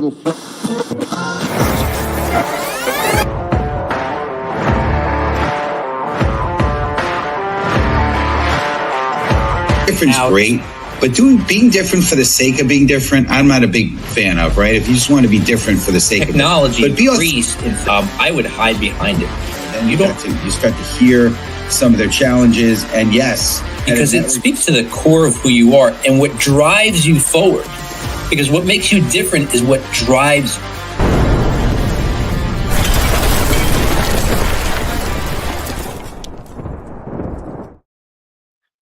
Different's great, but being different for the sake of being different, I'm not a big fan of, right? If you just want to be different for the sake of technology increased, I would hide behind it. And you start to hear some of their challenges, and yes, because it speaks to the core of who you are and what drives you forward. Because what makes you different is what drives you.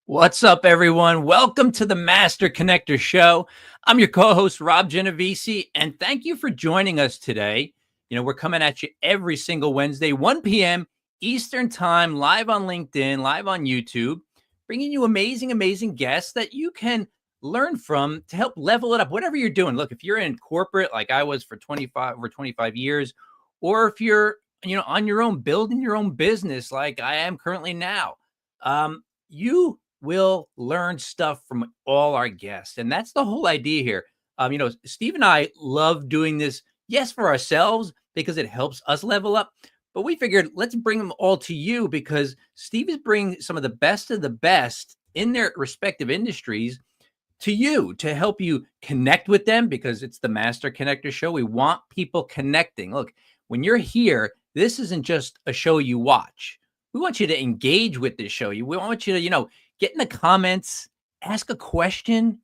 What's up, everyone? Welcome to the Master Connector Show. I'm your co-host, Rob Genovesi, and thank you for joining us today. You know, we're coming at you every single Wednesday, 1 p.m. Eastern Time, live on LinkedIn, live on YouTube, bringing you amazing guests that you can learn from to help level it up, whatever you're doing. Look, if you're in corporate, like I was for 25 years, or if you're, on your own, building your own business, like I am currently now, you will learn stuff from all our guests. And that's the whole idea here. Steve and I love doing this, yes, for ourselves, because it helps us level up. But we figured, let's bring them all to you, because Steve is bringing some of the best in their respective industries to you to help you connect with them, because it's the Master Connector Show. We want people connecting. Look, when you're here, this isn't just a show you watch. We want you to engage with this show. We want you to, get in the comments, ask a question,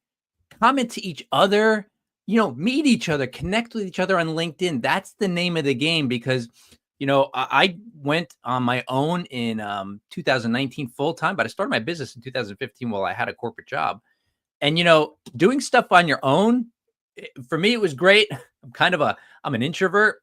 comment to each other, meet each other, connect with each other on LinkedIn. That's the name of the game, because, I went on my own in 2019 full-time, but I started my business in 2015 while I had a corporate job. And, doing stuff on your own, for me, it was great. I'm an introvert,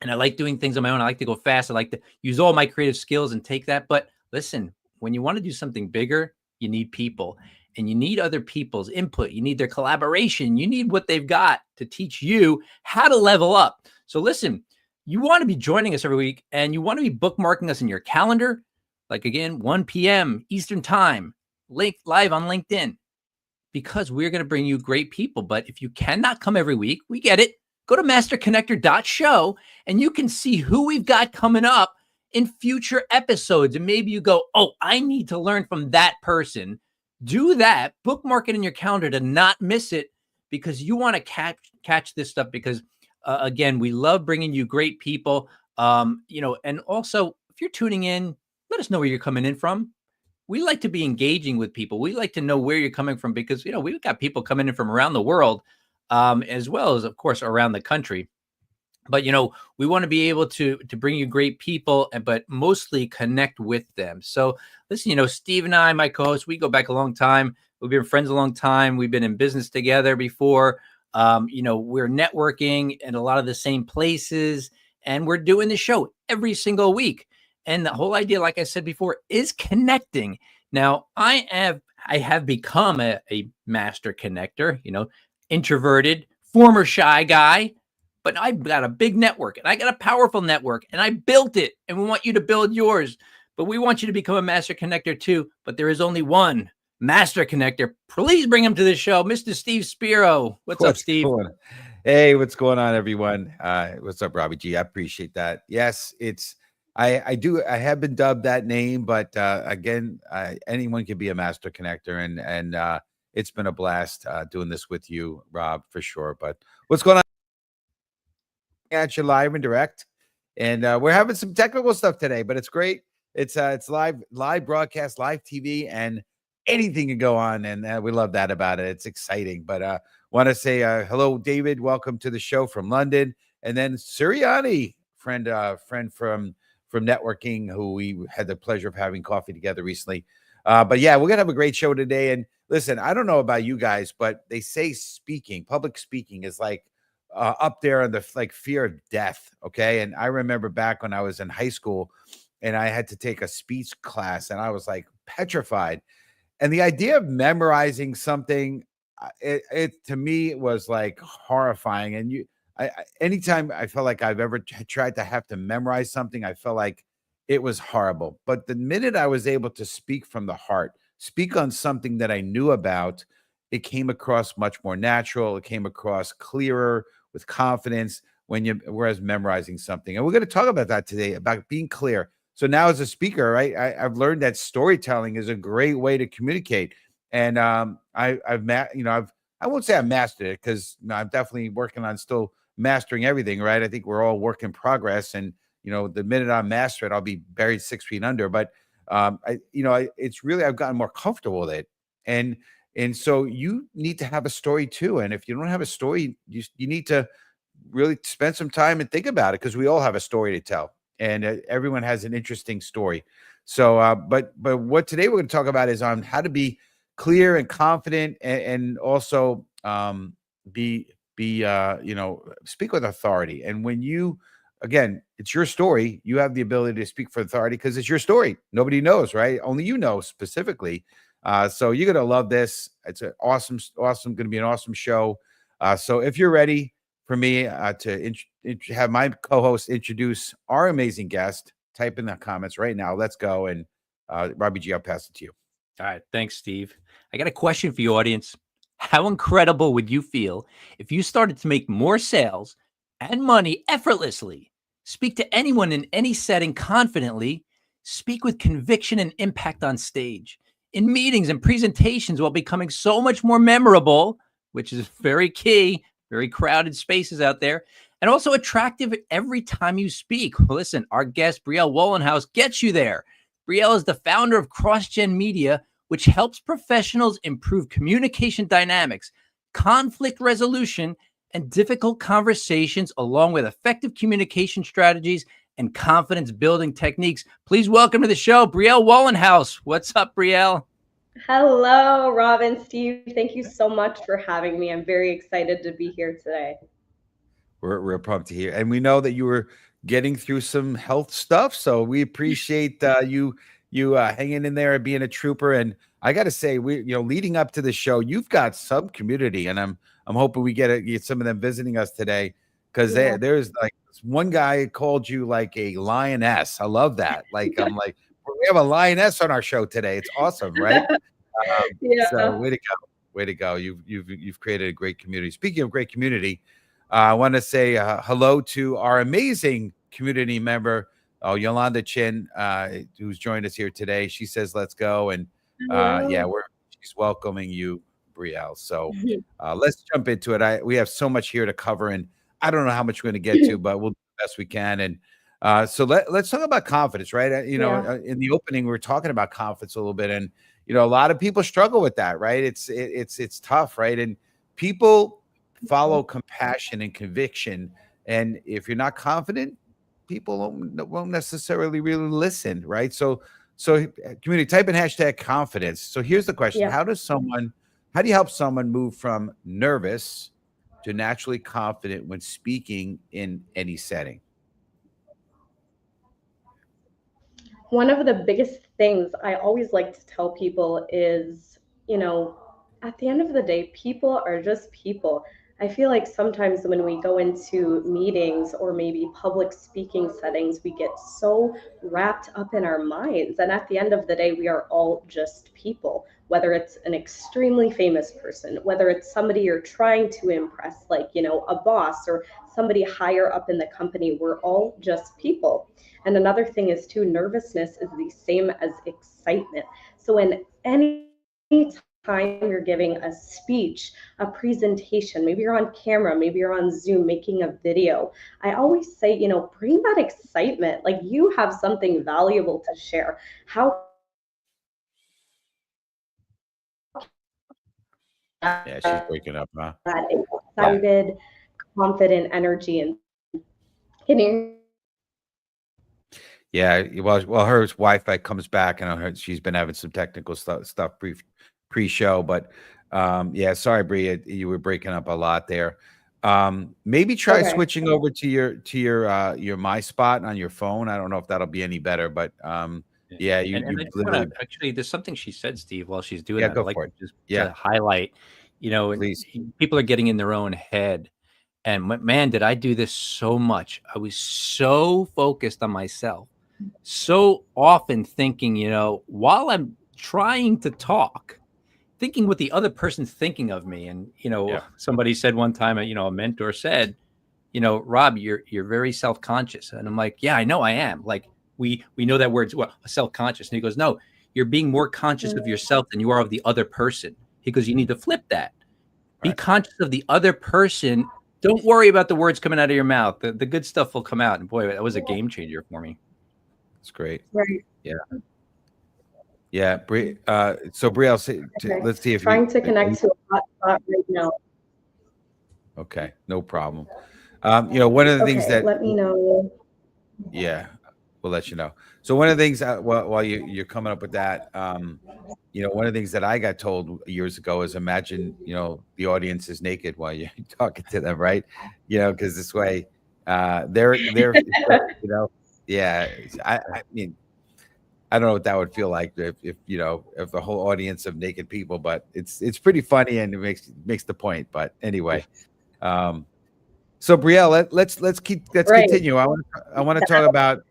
and I like doing things on my own. I like to go fast. I like to use all my creative skills and take that. But listen, when you want to do something bigger, you need people, and you need other people's input. You need their collaboration. You need what they've got to teach you how to level up. So listen, you want to be joining us every week, and you want to be bookmarking us in your calendar. Like, again, 1 p.m. Eastern Time, live on LinkedIn, because we're going to bring you great people. But if you cannot come every week, we get it. Go to masterconnector.show, and you can see who we've got coming up in future episodes. And maybe you go, oh, I need to learn from that person. Do that. Bookmark it in your calendar to not miss it, because you want to catch this stuff, because again, we love bringing you great people. And also, if you're tuning in, let us know where you're coming in from. We like to be engaging with people. We like to know where you're coming from, because, we've got people coming in from around the world, as well as, of course, around the country. But, we want to be able to bring you great people, but mostly connect with them. So listen, Steve and I, my co-host, we go back a long time. We've been friends a long time. We've been in business together before. We're networking in a lot of the same places, and we're doing the show every single week. And the whole idea, like I said before, is connecting. Now, I have become a master connector, introverted, former shy guy, but I've got a big network, and I got a powerful network, and I built it, and we want you to build yours. But we want you to become a master connector too. But there is only one master connector. Please bring him to the show, Mr. Steve Spiro. What's up, Steve? Hey, what's going on, everyone? What's up, Robbie G? I appreciate that. Yes, I have been dubbed that name, but again, anyone can be a master connector, and it's been a blast doing this with you, Rob, for sure. But what's going on? At you live and direct, and we're having some technical stuff today, but it's great. It's live broadcast, live TV, and anything can go on, and we love that about it. It's exciting. But want to say hello, David. Welcome to the show from London, and then Suriani, friend from networking, who we had the pleasure of having coffee together recently. But yeah, we're gonna have a great show today. And listen, I don't know about you guys, but they say public speaking is like up there on the fear of death. Okay. And I remember back when I was in high school and I had to take a speech class, and I was like petrified. And the idea of memorizing something, it to me was like horrifying. And anytime I felt like I've ever tried to have to memorize something, I felt like it was horrible. But the minute I was able to speak from the heart, speak on something that I knew about, it came across much more natural. It came across clearer, with confidence whereas memorizing something. And we're going to talk about that today, about being clear. So now as a speaker, right, I've learned that storytelling is a great way to communicate. And I won't say I've mastered it, because I'm definitely working on still mastering everything, right? I think we're all work in progress. And, the minute I master it, I'll be buried 6 feet under. But it's really, I've gotten more comfortable with it. And so you need to have a story too. And if you don't have a story, you need to really spend some time and think about it, because we all have a story to tell, and everyone has an interesting story. So, but what today we're going to talk about is on how to be clear and confident, and also speak with authority. And when again, it's your story, you have the ability to speak for authority because it's your story. Nobody knows, right? Only you know specifically. So you're going to love this. It's an awesome, going to be an awesome show. So if you're ready for me to have my co-host introduce our amazing guest, type in the comments right now. Let's go. And Robbie G, I'll pass it to you. All right. Thanks, Steve. I got a question for you, audience. How incredible would you feel if you started to make more sales and money effortlessly? Speak to anyone in any setting confidently. Speak with conviction and impact on stage, in meetings and presentations, while becoming so much more memorable, which is very key, very crowded spaces out there, and also attractive every time you speak. Listen, our guest, Brielle Wohlenhaus, gets you there. Brielle is the founder of CrossGen Media, which helps professionals improve communication dynamics, conflict resolution, and difficult conversations, along with effective communication strategies and confidence building techniques. Please welcome to the show, Brielle Wohlenhaus. What's up, Brielle? Hello, Rob and Steve. Thank you so much for having me. I'm very excited to be here today. We're pumped to hear. And we know that you were getting through some health stuff, so we appreciate you hanging in there and being a trooper. And I got to say, leading up to the show, you've got some community, and I'm hoping we get some of them visiting us today, because there's like one guy called you like a lioness. I love that. Like, I'm like, we have a lioness on our show today. It's awesome, right? So way to go. You've created a great community. Speaking of great community, I want to say hello to our amazing community member, Yolanda Chin, who's joined us here today. She says, let's go. And she's welcoming you, Brielle. So let's jump into it. We have so much here to cover, and I don't know how much we're going to get to, but we'll do the best we can. And so let's talk about confidence, right? In the opening, we were talking about confidence a little bit, and a lot of people struggle with that, right? It's tough, right? And people follow compassion and conviction, and if you're not confident, people won't necessarily really listen, right? So community, type in hashtag confidence. So here's the question: how do you help someone move from nervous to naturally confident when speaking in any setting? One of the biggest things I always like to tell people is, at the end of the day, people are just people. I feel like sometimes when we go into meetings or maybe public speaking settings, we get so wrapped up in our minds. And at the end of the day, we are all just people, whether it's an extremely famous person, whether it's somebody you're trying to impress, like, a boss or somebody higher up in the company. We're all just people. And another thing is too, nervousness is the same as excitement. So in any time you're giving a speech, a presentation, maybe you're on camera, maybe you're on Zoom making a video, I always say, bring that excitement. Like, you have something valuable to share. How she's breaking up, huh? that excited, confident energy. And can you? Yeah, well, her Wi-Fi comes back, and she's been having some technical stuff pre-show, but sorry, Bria, you were breaking up a lot there. Maybe try switching over to your My Spot on your phone. I don't know if that'll be any better, but actually, there's something she said, Steve, while she's doing that. Go for it. Just to highlight, Please. People are getting in their own head. And man, did I do this so much. I was so focused on myself, so often thinking, while I'm trying to talk, thinking what the other person's thinking of me. And, somebody said one time, a mentor said, Rob, you're very self-conscious. And I'm like, yeah, I know I am. Like we know that word's self-conscious. And he goes, no, you're being more conscious of yourself than you are of the other person. He goes, you need to flip that. Be Right. conscious of the other person. Don't worry about the words coming out of your mouth. The good stuff will come out. And boy, that was a game changer for me. That's great. Right. Yeah. Yeah. So Brielle, Okay. let's see if Trying to connect to a hot spot right now. Okay, no problem. One of the things Okay, that, let me know. yeah, we'll let you know. So one of the things while you're coming up with that, one of the things that I got told years ago is imagine, the audience is naked while you're talking to them, right? Because this way, they're, yeah. I mean, I don't know what that would feel like if the whole audience of naked people, but it's pretty funny and it makes the point. But anyway, so Brielle, let's Right. continue. I want to talk about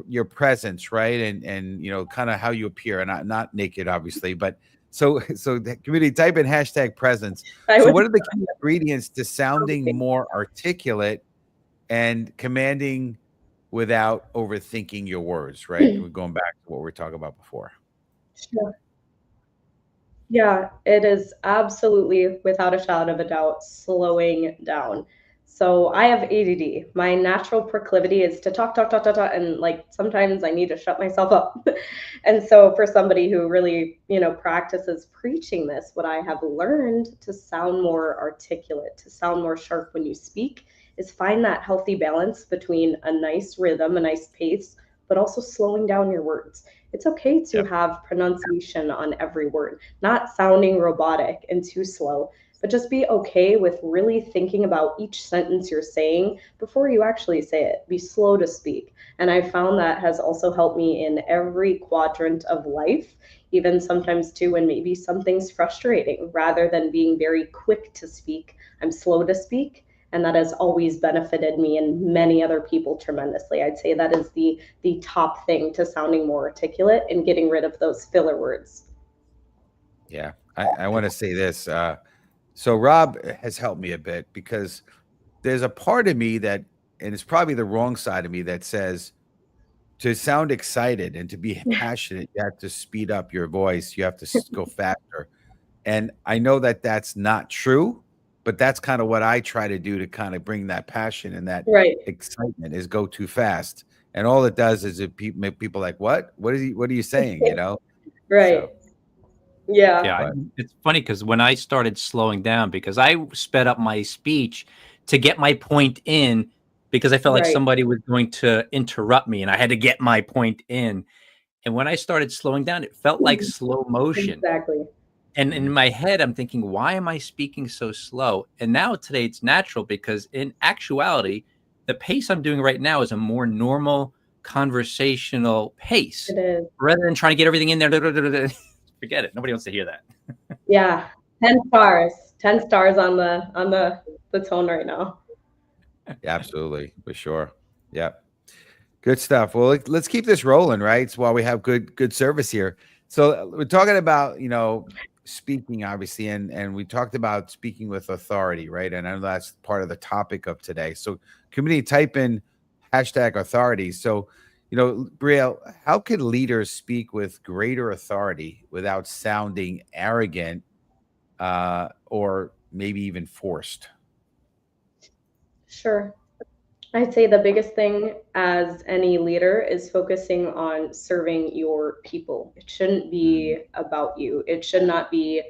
your presence, right? And kind of how you appear, and not naked, obviously, but so the community, type in #presence. So what are the key ingredients to sounding more articulate and commanding without overthinking your words, right? We're going back to what we were talking about before. Sure. Yeah, it is absolutely, without a shadow of a doubt, slowing down. So I have ADD. My natural proclivity is to talk, talk, talk, talk, talk, and like sometimes I need to shut myself up. And so for somebody who really, practices preaching this, what I have learned to sound more articulate, to sound more sharp when you speak, is find that healthy balance between a nice rhythm, a nice pace, but also slowing down your words. It's okay to have pronunciation on every word, not sounding robotic and too slow, but just be okay with really thinking about each sentence you're saying before you actually say it. Be slow to speak. And I found that has also helped me in every quadrant of life, even sometimes too when maybe something's frustrating. Rather than being very quick to speak, I'm slow to speak. And that has always benefited me and many other people tremendously. I'd say that is the top thing to sounding more articulate and getting rid of those filler words. Yeah, I want to say this. So Rob has helped me a bit because there's a part of me that, and it's probably the wrong side of me, that says to sound excited and to be passionate, you have to speed up your voice. You have to go faster. And I know that that's not true, but that's kind of what I try to do to kind of bring that passion and that Right. excitement, is go too fast. And all it does is it make people like, what are you saying? Right. So, Yeah, it's funny because when I started slowing down, because I sped up my speech to get my point in, because I felt like Right. somebody was going to interrupt me and I had to get my point in. And when I started slowing down, it felt like slow motion. Exactly. And in my head, I'm thinking, why am I speaking so slow? And now today it's natural because in actuality, the pace I'm doing right now is a more normal conversational pace It is. rather than trying to get everything in there. Forget it. Nobody wants to hear that. Yeah. 10 stars. 10 stars on the tone right now. yeah, absolutely, for sure. Yep. Good stuff. Well, let's keep this rolling, right? So while we have good service here. So we're talking about, speaking, obviously, and we talked about speaking with authority, right? And I know that's part of the topic of today. So community, type in #authority. So, Brielle, how could leaders speak with greater authority without sounding arrogant or maybe even forced? Sure. I'd say the biggest thing as any leader is focusing on serving your people. It shouldn't be about you. It should not be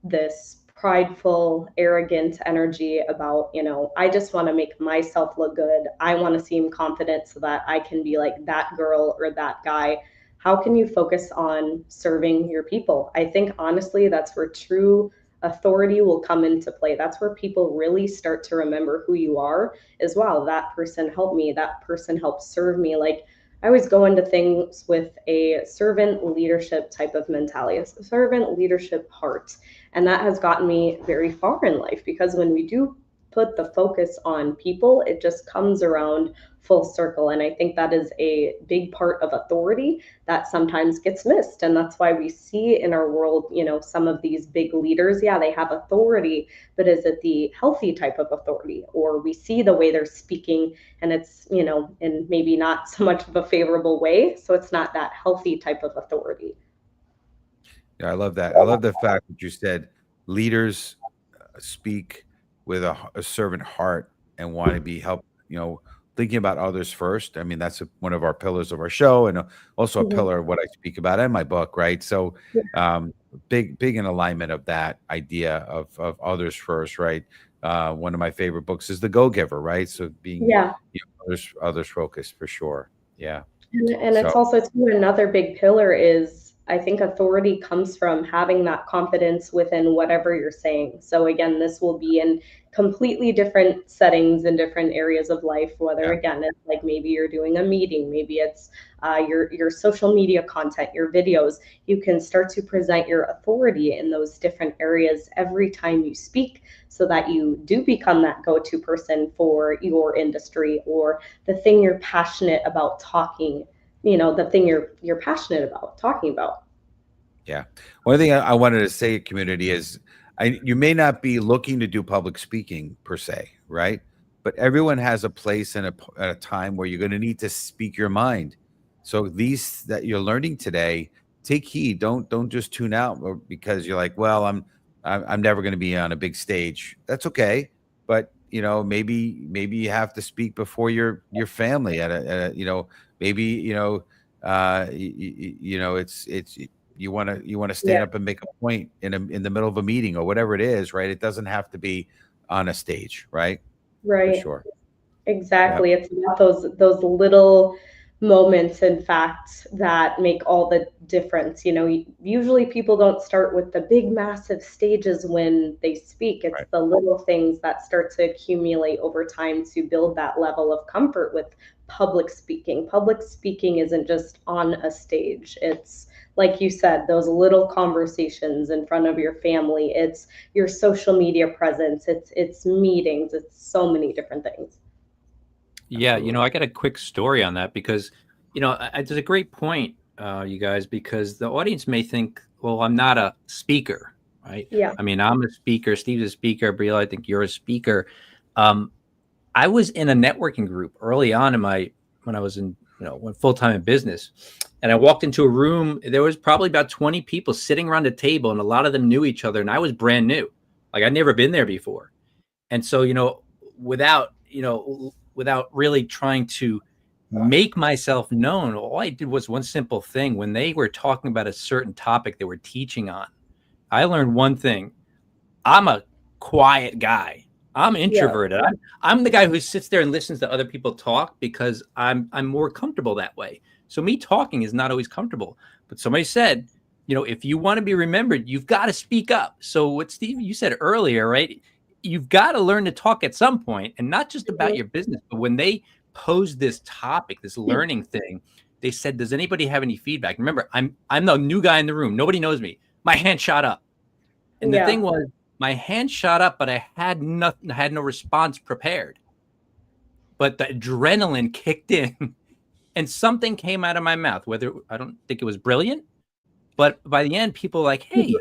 this prideful, arrogant energy about, I just want to make myself look good. I want to seem confident so that I can be like that girl or that guy. How can you focus on serving your people? I think honestly, that's where true authority will come into play. That's where people really start to remember who you are as well. That person helped me, that person helped serve me. Like I always go into things with a servant leadership type of mentality, a servant leadership heart. And that has gotten me very far in life because when we do put the focus on people, it just comes around full circle. And I think that is a big part of authority that sometimes gets missed. And that's why we see in our world, some of these big leaders, yeah, they have authority, but is it the healthy type of authority? Or we see the way they're speaking and it's, in maybe not so much of a favorable way. So it's not that healthy type of authority. Yeah, I love that. I love the fact that you said leaders speak with a servant heart and want to be help, thinking about others first. I mean, that's one of our pillars of our show, and also a Mhm. pillar of what I speak about in my book, right? So, big in alignment of that idea of others first, right? One of my favorite books is The Go-Giver, right? So being Yeah. others focused for sure. Yeah. And So it's also too another big pillar is I think authority comes from having that confidence within whatever you're saying. So again, this will be in completely different settings in different areas of life. Whether yeah, again it's like maybe you're doing a meeting, maybe it's your social media content, your videos. You can start to present your authority in those different areas every time you speak, so that you do become that go-to person for your industry or the thing you're passionate about talking, the thing you're passionate about talking about. yeah. One thing I wanted to say, community, is you may not be looking to do public speaking per se, right? But everyone has a place and a time where you're going to need to speak your mind. So these that you're learning today, take heed. Don't just tune out because you're like, well, I'm never going to be on a big stage. That's okay, but maybe you have to speak before your family at a maybe it's you want to stand Yeah, up and make a point in the middle of a meeting or whatever it is, right? It doesn't have to be on a stage, right? For right. sure. Yeah. Exactly. It's about those little moments, in fact, that make all the difference. Usually people don't start with the big, massive stages when they speak. It's Right. the little things that start to accumulate over time to build that level of comfort with public speaking. Public speaking isn't just on a stage. It's like you said, those little conversations in front of your family. It's your social media presence. It's meetings. It's so many different things. Yeah, Absolutely. I got a quick story on that because, it's a great point, you guys, because the audience may think, well, I'm not a speaker, right? Yeah. I mean, I'm a speaker. Steve's a speaker. Brielle, I think you're a speaker. Um, I was in a networking group early on when I was went full time in business, and I walked into a room. There was probably about 20 people sitting around a table, and a lot of them knew each other, and I was brand new, like I'd never been there before. And so, without really trying to make myself known, all I did was one simple thing. When they were talking about a certain topic they were teaching on, I learned one thing. I'm a quiet guy. I'm Yeah. introverted. I'm the guy who sits there and listens to other people talk because I'm more comfortable that way. So me talking is not always comfortable. But somebody said, if you want to be remembered, you've got to speak up. So what Steve, you said earlier, right? You've got to learn to talk at some point, and not just about your business, but when they posed this topic, this learning thing, they said, "Does anybody have any feedback?" Remember, I'm the new guy in the room. Nobody knows me. My hand shot up. And the thing Yeah. was, my hand shot up, but I had nothing, I had no response prepared. But the adrenaline kicked in and something came out of my mouth, whether I don't think it was brilliant, but by the end, people were like, hey,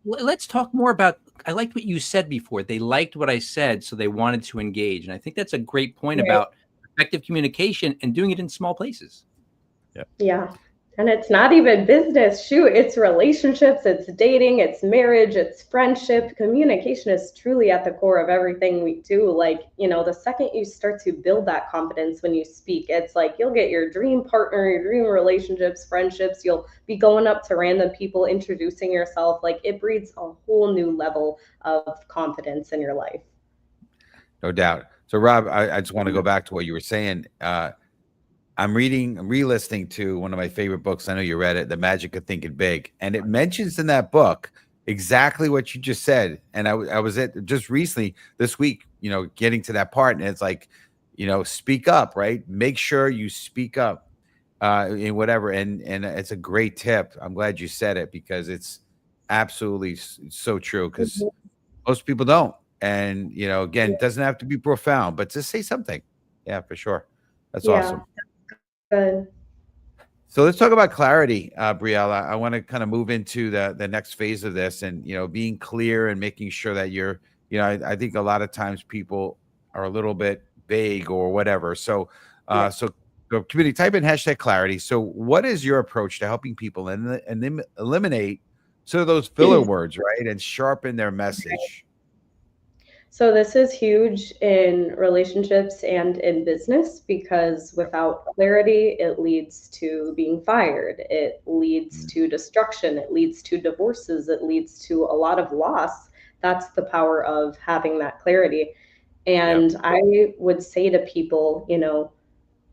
let's talk more about. I liked what you said before. They liked what I said, so they wanted to engage. And I think that's a great point Right. about effective communication and doing it in small places. Yeah. Yeah. And it's not even business. Shoot, it's relationships, it's dating, it's marriage, it's friendship. Communication is truly at the core of everything we do. Like, the second you start to build that confidence when you speak, it's like you'll get your dream partner, your dream relationships, friendships. You'll be going up to random people, introducing yourself. Like it breeds a whole new level of confidence in your life. No doubt. So Rob, I just want to go back to what you were saying. I'm re-listening to one of my favorite books. I know you read it, The Magic of Thinking Big. And it mentions in that book exactly what you just said. And I was at just recently this week, getting to that part. And it's like, speak up, right? Make sure you speak up in whatever. And it's a great tip. I'm glad you said it because it's absolutely so true because Mhm. most people don't. And, again, it doesn't have to be profound, but just say something. Yeah, for sure. That's Yeah, awesome. good. So let's talk about clarity, Brielle. I want to kind of move into the next phase of this, and being clear and making sure that you're, I think a lot of times people are a little bit vague or whatever. So, Yeah. so community, type in hashtag clarity. So, what is your approach to helping people and then eliminate sort of those filler words, right, and sharpen their message? So this is huge in relationships and in business because without clarity, it leads to being fired. It leads Mm. to destruction. It leads to divorces. It leads to a lot of loss. That's the power of having that clarity. Yep. And I would say to people,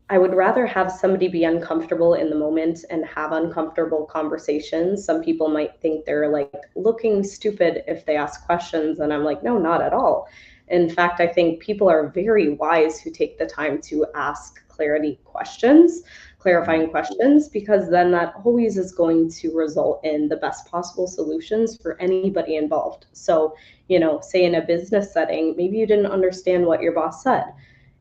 I would rather have somebody be uncomfortable in the moment and have uncomfortable conversations. Some people might think they're like looking stupid if they ask questions. And I'm like, no, not at all. In fact, I think people are very wise who take the time to ask clarifying questions, because then that always is going to result in the best possible solutions for anybody involved. So, say in a business setting, maybe you didn't understand what your boss said.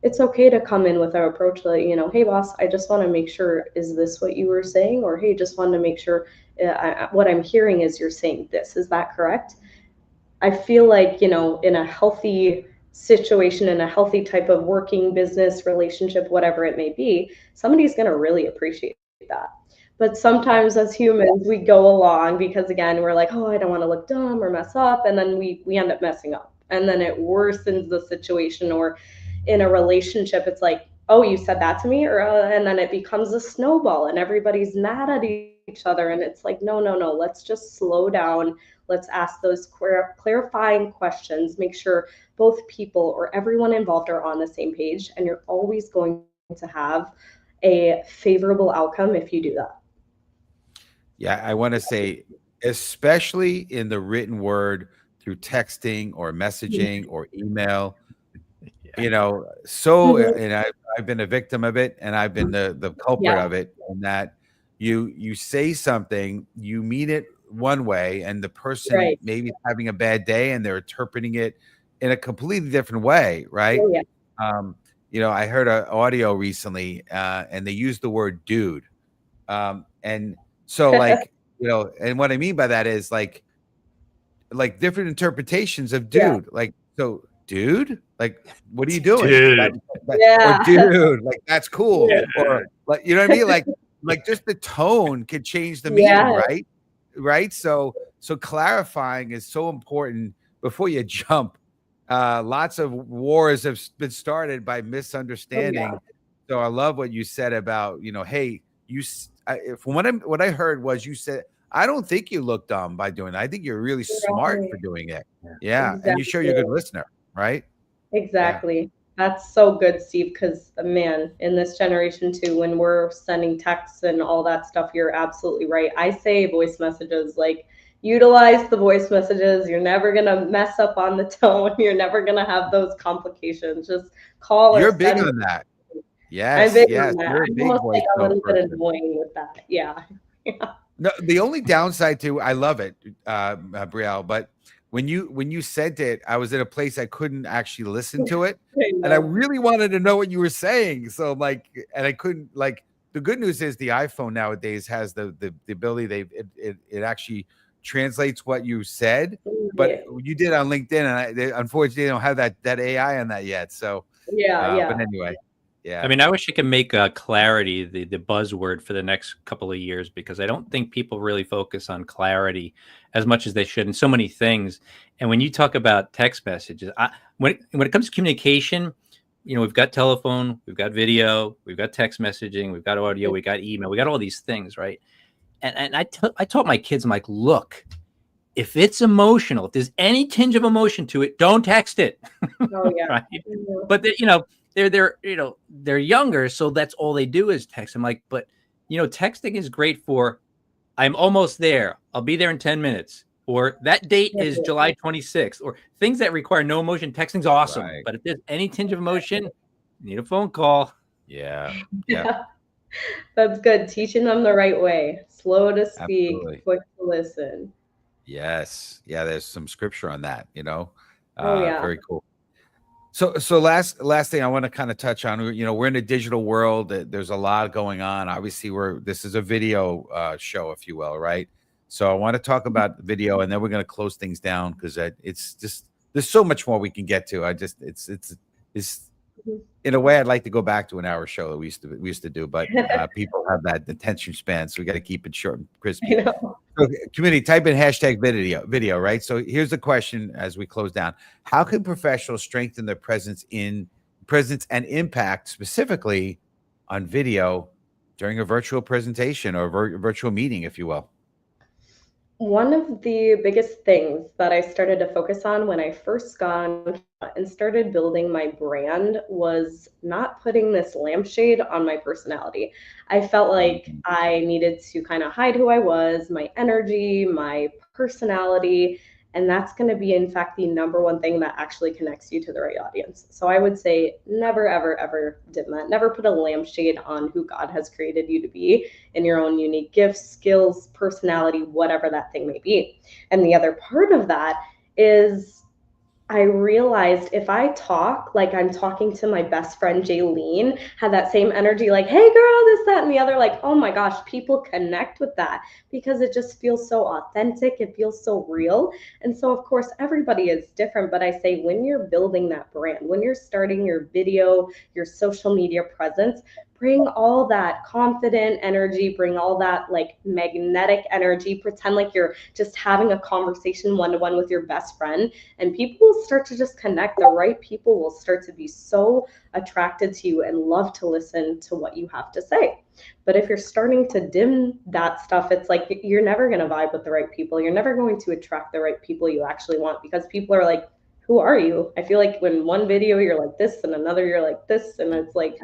It's okay to come in with our approach that, hey boss, I just want to make sure, is this what you were saying? Or hey, just want to make sure what I'm hearing is you're saying this. Is that correct? I feel like, in a healthy situation, in a healthy type of working business relationship, whatever it may be, somebody's going to really appreciate that. But sometimes as humans, we go along because, again, we're like, oh, I don't want to look dumb or mess up. And then we end up messing up. And then it worsens the situation. Or in a relationship, it's like, oh, you said that to me, or and then it becomes a snowball and everybody's mad at each other. And it's like, no, no, no, let's just slow down. Let's ask those clarifying questions, make sure both people or everyone involved are on the same page, and you're always going to have a favorable outcome if you do that. Yeah, I want to say, especially in the written word through texting or messaging or email, so, Mhm. and I've been a victim of it, and I've been the culprit Yeah, of it, in that you say something, you mean it one way, and the person right. maybe is having a bad day, and they're interpreting it in a completely different way, right? Oh, yeah. Um, I heard an audio recently, and they used the word "dude," and so, like, and what I mean by that is like different interpretations of Yeah. dude. Like, so, dude, like, what are you doing? Dude. Or Yeah. dude, like, that's cool. Yeah. Or like, you know what I mean? Like just the tone could change the meaning, Yeah. right? Right. So clarifying is so important before you jump. Lots of wars have been started by Oh, yeah. misunderstanding. So I love what you said about, hey, from what I heard was, you said, I don't think you look dumb by doing that. I think you're really smart for Right. doing it. Yeah. And you show you're a Exactly. good listener, right? Yeah. Exactly. That's so good, Steve, because man, in this generation too, when we're sending texts and all that stuff, you're absolutely right. I say voice messages, like utilize the voice messages. You're never gonna mess up on the tone. You're never gonna have those complications. Just call or You're big send. on that. I'm Yes, big yes. on that. You're a I'm big almost like voice a note little bit person. annoying with that. Yeah. Yeah. No, the only downside to, I love it, Brielle, but when you sent it, I was in a place I couldn't actually listen to it, I and I know. really wanted to know what you were saying. So like, and I couldn't, like, the good news is the iPhone nowadays has the ability, it actually translates what you said, but Yeah. you did on LinkedIn, and unfortunately they don't have that AI on that yet. So, Yeah. but Yeah. anyway, I yeah. mean, I wish I could make clarity the buzzword for the next couple of years, because I don't think people really focus on clarity as much as they should in so many things. And when you talk about text messages, when it comes to communication, we've got telephone, we've got video, we've got text messaging, we've got audio, we got email, we got all these things, right? And I taught my kids, I'm like, look, if it's emotional, if there's any tinge of emotion to it, don't text it. Oh, yeah. Right. Mhm. But they're younger, so that's all they do is text. I'm like, but texting is great for, I'm almost there, I'll be there in 10 minutes, or that date is July 26th, or things that require no emotion. Texting's awesome, Right. but if there's any tinge of emotion, you need a phone call. Yeah. Yeah. Yeah. That's good. Teaching them the right way. Slow to speak, Absolutely. quick to listen. Yes. Yeah, there's some scripture on that. Oh yeah. Very cool. So last thing I want to kind of touch on, we're in a digital world. There's a lot going on. Obviously, this is a video show, if you will, right? So I want to talk about video, and then we're going to close things down because it's just there's so much more we can get to. It's in a way I'd like to go back to an hour show that we used to do, but people have that attention span, so we got to keep it short and crispy. So, community, type in hashtag video, right? So here's the question as we close down. How can professionals strengthen their presence and impact specifically on video during a virtual presentation or virtual meeting, if you will? One of the biggest things that I started to focus on when I first got on and started building my brand was not putting this lampshade on my personality. I felt like I needed to kind of hide who I was, my energy, my personality, and that's going to be, in fact, the number one thing that actually connects you to the right audience. So I would say never, ever, ever dim that. Never put a lampshade on who God has created you to be in your own unique gifts, skills, personality, whatever that thing may be. And the other part of that is I realized if I talk like I'm talking to my best friend Jaylene, had that same energy, like, hey girl, this, that, and the other, like, oh my gosh, people connect with that because it just feels so authentic. It feels so real. And so, of course, everybody is different. But I say when you're building that brand, when you're starting your video, your social media presence, bring all that confident energy, bring all that like magnetic energy, pretend like you're just having a conversation one-to-one with your best friend, and people will start to just connect. The right people will start to be so attracted to you and love to listen to what you have to say. But if you're starting to dim that stuff, it's like you're never going to vibe with the right people. You're never going to attract the right people you actually want, because people are like, who are you? I feel like when one video you're like this and another you're like this, and it's like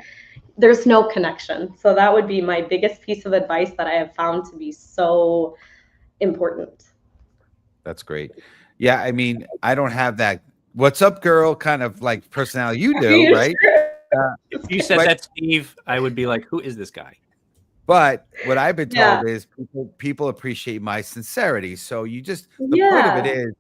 there's no connection. So that would be my biggest piece of advice that I have found to be so important. That's great. Yeah, I mean, I don't have that "what's up, girl" kind of like personality. You do, right? If you said that, Steve, I would be like, who is this guy? But what I've been told is people appreciate my sincerity. So the point of it is,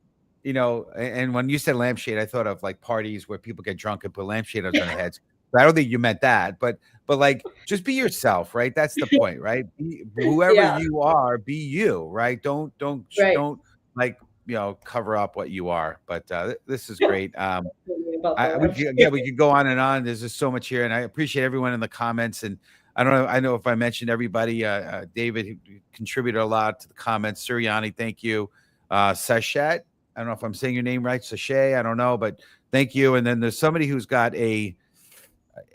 and when you said lampshade, I thought of like parties where people get drunk and put lampshades on their heads. I don't think you meant that, but like, just be yourself, right? That's the point, right? Whoever you are, be you, right? Don't like, cover up what you are. But this is great. We could go on and on. There's just so much here, and I appreciate everyone in the comments. And I don't know. I know if I mentioned everybody. David, who contributed a lot to the comments. Suriani, thank you. Sachet, I don't know if I'm saying your name right. Sachet, I don't know, but thank you. And then there's somebody who's got an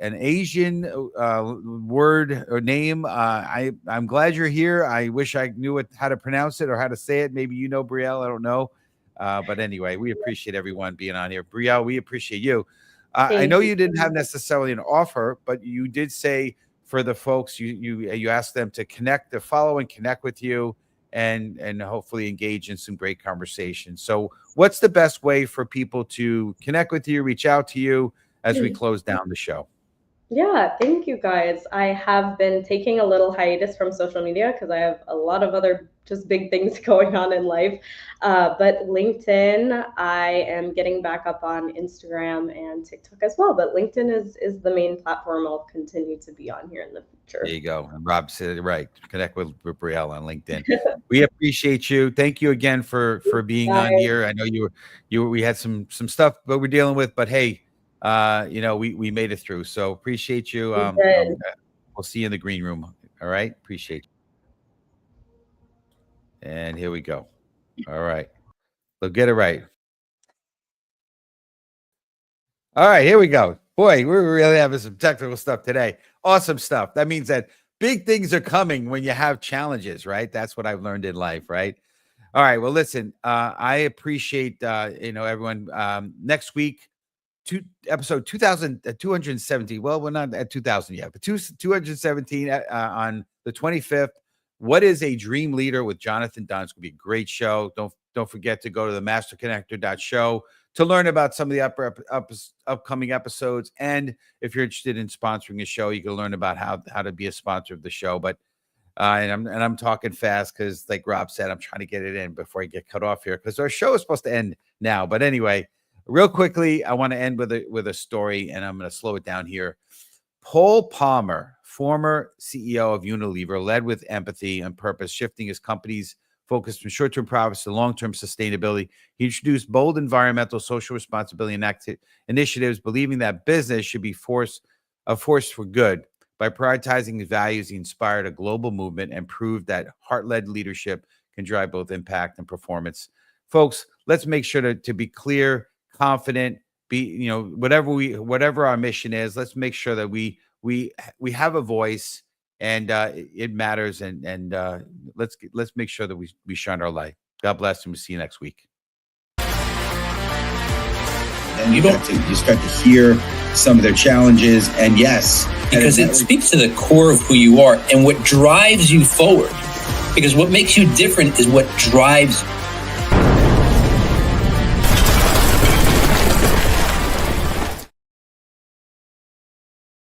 Asian word or name. I'm glad you're here. I wish I knew how to pronounce it or how to say it. Maybe Brielle. I don't know. But anyway, we appreciate everyone being on here. Brielle, we appreciate you. I know you didn't have necessarily an offer, but you did say for the folks, you asked them to follow and connect with you, and hopefully engage in some great conversations. So what's the best way for people to connect with you, reach out to you as we close down the show? Yeah, thank you guys. I have been taking a little hiatus from social media because I have a lot of other just big things going on in life. But LinkedIn, I am getting back up on Instagram and TikTok as well. But LinkedIn is the main platform I'll continue to be on here in the future. There you go. And Rob said it right. Connect with Brielle on LinkedIn. We appreciate you. Thank you again for being on here. I know we had some stuff that we're dealing with, but hey, we made it through. So appreciate you. We'll see you in the green room. All right. Appreciate you. And here we go. All right. We'll get it right. All right. Here we go. Boy, we're really having some technical stuff today. Awesome stuff. That means that big things are coming when you have challenges, right? That's what I've learned in life, right? All right. Well, listen, I appreciate, everyone. Next week, episode 217. Well, we're not at 2000 yet, but 217 on the 25th. What is a dream leader with Jonathan Dunn? It's gonna be a great show. Don't forget to go to the masterconnector.show to learn about some of the upcoming episodes. And if you're interested in sponsoring a show, you can learn about how to be a sponsor of the show. But and I'm talking fast because, like Rob said, I'm trying to get it in before I get cut off here because our show is supposed to end now. But anyway, real quickly, I want to end with a story, and I'm going to slow it down here. Paul Palmer, former CEO of Unilever, led with empathy and purpose, shifting his company's focus from short-term profits to long-term sustainability. He introduced bold environmental, social responsibility and initiatives, believing that business should be a force for good. By prioritizing his values, he inspired a global movement and proved that heart-led leadership can drive both impact and performance. Folks, let's make sure to be clear, confident, be, whatever our mission is, let's make sure that we have a voice, and it matters, and let's make sure that we shine our light. God bless, and we'll see you next week. And you start to hear some of their challenges, and yes, because it speaks to the core of who you are and what drives you forward. Because what makes you different is what drives you.